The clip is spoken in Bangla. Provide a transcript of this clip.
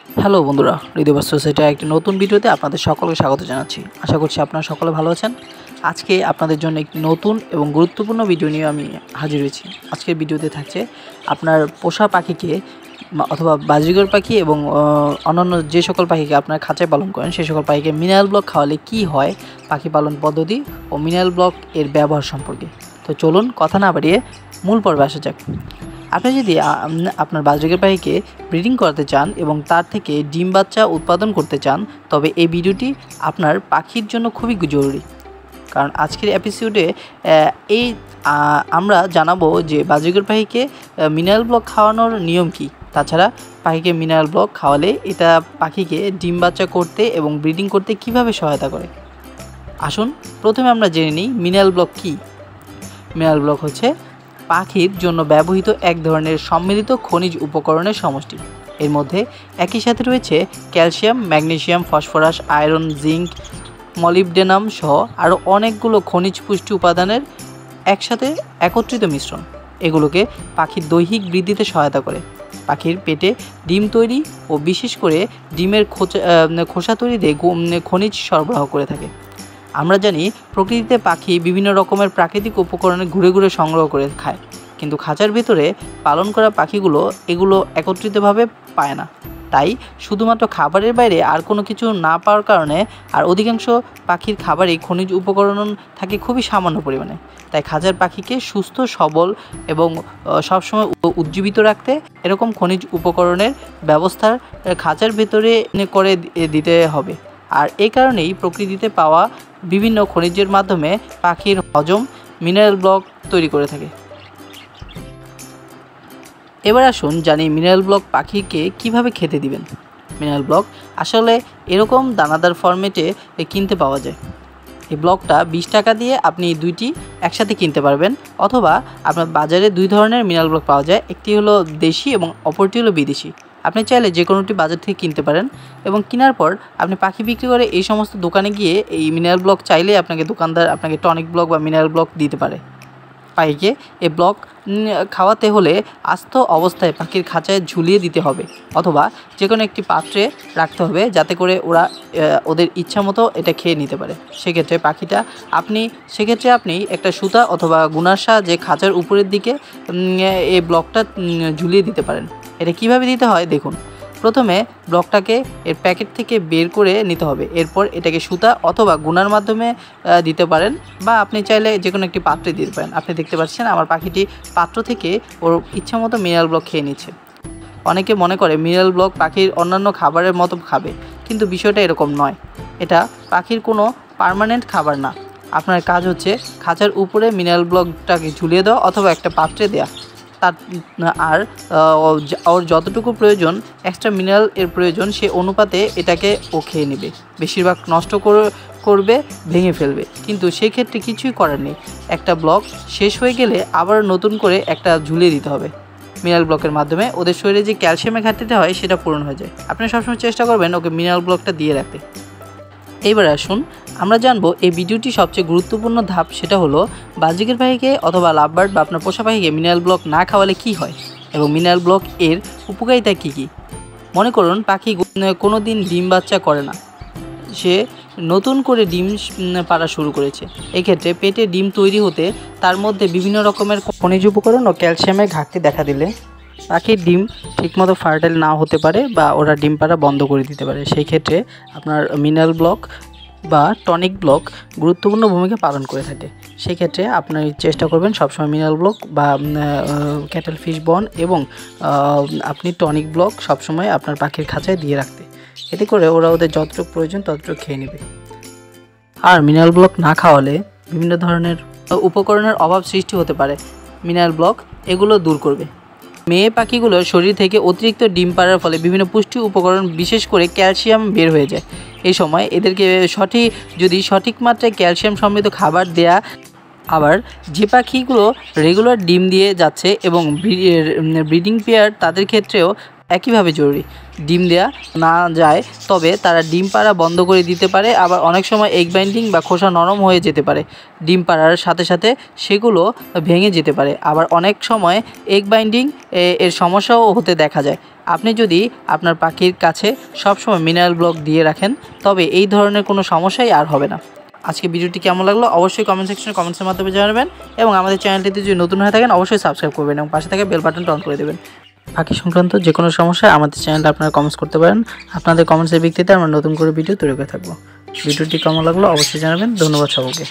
হ্যালো বন্ধুরা, হৃদয়বাস সোসাইটির একটি নতুন ভিডিওতে আপনাদের সকলকে স্বাগত জানাচ্ছি। আশা করছি আপনারা সকলে ভালো আছেন। আজকে আপনাদের জন্য একটি নতুন এবং গুরুত্বপূর্ণ ভিডিও নিয়ে আমি হাজির হয়েছি। আজকের ভিডিওতে থাকছে আপনার পোষা পাখিকে অথবা বাজিগর পাখি এবং অন্যান্য যে সকল পাখিকে আপনার খাঁচায় পালন করেন সেই সকল পাখিকে মিনারেল ব্লক খাওয়ালে কী হয়, পাখি পালন পদ্ধতি ও মিনারেল ব্লক এর ব্যবহার সম্পর্কে। তো চলুন কথা না বাড়িয়ে মূল পর্বে আসা যাক। আপনি যদি আপনার বাজরিকের পাখিকে ব্রিডিং করাতে চান এবং তার থেকে ডিম বাচ্চা উৎপাদন করতে চান, তবে এই ভিডিওটি আপনার পাখির জন্য খুবই জরুরি। কারণ আজকের এপিসোডে আমরা জানাবো যে বাজরিকের পাখিকে মিনারেল ব্লক খাওয়ানোর নিয়ম কী। তাছাড়া পাখিকে মিনারেল ব্লক খাওয়ালে এটা পাখিকে ডিম বাচ্চা করতে এবং ব্রিডিং করতে কিভাবে সহায়তা করে। আসুন প্রথমে আমরা জেনে নিই মিনারেল ব্লক কী। মিনারেল ব্লক হচ্ছে পাখির জন্য ব্যবহৃত এক ধরনের সম্মিলিত খনিজ উপকরণের সমষ্টি। এর মধ্যে একই সাথে রয়েছে calcium, magnesium, phosphorus, iron, zinc, molybdenum সহ আরও অনেকগুলো খনিজ পুষ্টি উপাদানের একসাথে একত্রিত মিশ্রণ। এগুলোকে পাখির দৈহিক বৃদ্ধিতে সহায়তা করে, পাখির পেটে ডিম তৈরি ও বিশেষ করে ডিমের খোসা তৈরিতে খনিজ সরবরাহ করে থাকে। আমরা জানি প্রকৃতিতে পাখি বিভিন্ন রকমের প্রাকৃতিক উপকরণে ঘুরে ঘুরে সংগ্রহ করে খায়, কিন্তু খাঁচার ভেতরে পালন করা পাখিগুলো এগুলো একত্রিতভাবে পায় না। তাই শুধুমাত্র খাবারের বাইরে আর কোনো কিছু না পাওয়ার কারণে আর অধিকাংশ পাখির খাবারে খনিজ উপকরণ থাকে খুবই সামান্য পরিমাণে। তাই খাঁচার পাখিকে সুস্থ, সবল এবং সবসময় উজ্জীবিত রাখতে এরকম খনিজ উপকরণের ব্যবস্থা খাঁচার ভেতরে করে দিতে হবে। আর এই কারণেই প্রকৃতিতে পাওয়া বিভিন্ন খনিজের মাধ্যমে পাখির হজম মিনারেল ব্লক তৈরি করে থাকে। এবার আসুন জানি মিনারেল ব্লক পাখিকে কিভাবে খেতে দিবেন। মিনারেল ব্লক আসলে এরকম দানাদার ফরম্যাটে কিনতে পাওয়া যায়। এই ব্লকটা 20 টাকা দিয়ে আপনি দুইটি একসাথে কিনতে পারবেন, অথবা আপনার বাজারে দুই ধরনের মিনারেল ব্লক পাওয়া যায়, একটি হলো দেশি এবং অপরটি হলো বিদেশি। আপনি চাইলে যে কোনোটি বাজার থেকে কিনতে পারেন এবং কেনার পর আপনি পাখি বিক্রি করে এই সমস্ত দোকানে গিয়ে এই মিনারেল ব্লক চাইলে দোকানদার আপনাকে টনিক ব্লক বা মিনারেল ব্লক দিতে পারে। পাখিকে এই ব্লক খাওয়াতে হলে আস্ত অবস্থায় পাখির খাঁচায় ঝুলিয়ে দিতে হবে, অথবা যে কোনো একটি পাত্রে রাখতে হবে যাতে করে ওরা ওদের ইচ্ছা মতো এটা খেয়ে নিতে পারে। সেক্ষেত্রে আপনি একটা সুতা অথবা গুনার সাহায্যে খাঁচার উপরের দিকে এই ব্লকটা ঝুলিয়ে দিতে পারেন। এটা কিভাবে দিতে হয় দেখুন। প্রথমে ব্লকটাকে এর প্যাকেট থেকে বের করে নিতে হবে, এরপর এটাকে সুতা অথবা গুনার মাধ্যমে দিতে পারেন, বা আপনি চাইলে যে কোনো একটি পাত্রে দিতে পারেন। আপনি দেখতে পাচ্ছেন আমার পাখিটি পাত্র থেকে ওর ইচ্ছা মতো মিনারেল ব্লক খেয়ে নিচ্ছে। অনেকে মনে করে মিনারেল ব্লক পাখির অন্যান্য খাবারের মতো খাবে, কিন্তু বিষয়টা এরকম নয়। এটা পাখির কোনো পার্মানেন্ট খাবার না। আপনার কাজ হচ্ছে খাঁচার উপরে মিনারেল ব্লকটাকে ঝুলিয়ে দেওয়া অথবা একটা পাত্রে দেওয়া। আর ওর যতটুকু প্রয়োজন, এক্সট্রা মিনারেল এর প্রয়োজন, সে অনুপাতে এটাকে ও খেয়ে নেবে। বেশিরভাগ নষ্ট করবে, ভেঙে ফেলবে, কিন্তু সেক্ষেত্রে কিছুই করার নেই। একটা ব্লক শেষ হয়ে গেলে আবার নতুন করে একটা ঝুলিয়ে দিতে হবে। মিনারেল ব্লকের মাধ্যমে ওদের শরীরে যে ক্যালসিয়ামের ঘাটতিটা হয় সেটা পূরণ হয়ে যায়। আপনি সবসময় চেষ্টা করবেন ওকে মিনারেল ব্লকটা দিয়ে রাখতে। এইবার আসুন আমরা জানবো এই ভিডিওটি সবচেয়ে গুরুত্বপূর্ণ ধাপ, সেটা হলো বাজরিকের পাখিকে অথবা লাভবার্ড বা আপনার পোষা পাখিকে মিনারেল ব্লক না খাওয়ালে কি হয় এবং মিনারেল ব্লক এর উপকারিতা কী কী। মনে করুন পাখি কোনো দিন ডিম বাচ্চা করে না, সে নতুন করে ডিম পাড়া শুরু করেছে। এক্ষেত্রে পেটে ডিম তৈরি হতে তার মধ্যে বিভিন্ন রকমের খনিজ উপকরণ ও ক্যালসিয়ামের ঘাটতি দেখা দিলে পাখির ডিম ঠিকমতো ফার্টাইল নাও হতে পারে বা ওরা ডিম পাড়া বন্ধ করে দিতে পারে। সেই ক্ষেত্রে আপনার মিনারেল ব্লক বা টনিক ব্লক গুরুত্বপূর্ণ ভূমিকা পালন করে থাকে। সেই ক্ষেত্রে আপনি চেষ্টা করবেন সবসময় মিনারেল ব্লক বা ক্যাটেল ফিশ বন এবং আপনি টনিক ব্লক সবসময় আপনার পাখির খাঁচায় দিয়ে রাখতে। এতে করে ওরা ওদের যতটুকু প্রয়োজন ততটুকু খেয়ে নেবে। আর মিনারেল ব্লক না খাওয়ালে বিভিন্ন ধরনের উপকরণের অভাব সৃষ্টি হতে পারে। মিনারেল ব্লক এগুলো দূর করবে। মেয়ে পাখিগুলোর শরীর থেকে অতিরিক্ত ডিম পাড়ার ফলে বিভিন্ন পুষ্টি উপকরণ, বিশেষ করে ক্যালসিয়াম বের হয়ে যায়। এই সময় এদেরকে সঠিক মাত্রায় ক্যালসিয়াম সমৃদ্ধ খাবার দেয়া। আবার যে পাখিগুলো রেগুলার ডিম দিয়ে যাচ্ছে এবং ব্রিডিং পেয়ার, তাদের ক্ষেত্রেও একইভাবে জরুরি। ডিম দেয়া না যায় তবে তারা ডিম পাড়া বন্ধ করে দিতে পারে। আবার অনেক সময় এগ বাইন্ডিং বা খোসা নরম হয়ে যেতে পারে, ডিম পাড়ার সাথে সাথে সেগুলো ভেঙে যেতে পারে। আবার অনেক সময় এগ বাইন্ডিং এর সমস্যাও হতে দেখা যায়। আপনি যদি আপনার পাখির কাছে সবসময় মিনারেল ব্লক দিয়ে রাখেন তবে এই ধরনের কোনো সমস্যাই আর হবে না। আজকে ভিডিওটি কেমন লাগলো অবশ্যই কমেন্ট সেকশনে কমেন্টসের মাধ্যমে জানাবেন এবং আমাদের চ্যানেলটিতে যদি নতুন হয়ে থাকেন অবশ্যই সাবস্ক্রাইব করবেন এবং পাশে থাকা বেল বাটনটা অন করে দেবেন। পাখি সংক্রান্ত যে কোনো সমস্যা আমাদের চ্যানেলে আপনারা কমেন্টস করতে পারেন। আপনাদের কমেন্টসের ভিত্তিতে আমরা নতুন করে ভিডিও তৈরি করে থাকবো। ভিডিওটি কেমন লাগলো অবশ্যই জানাবেন। ধন্যবাদ সকলকে।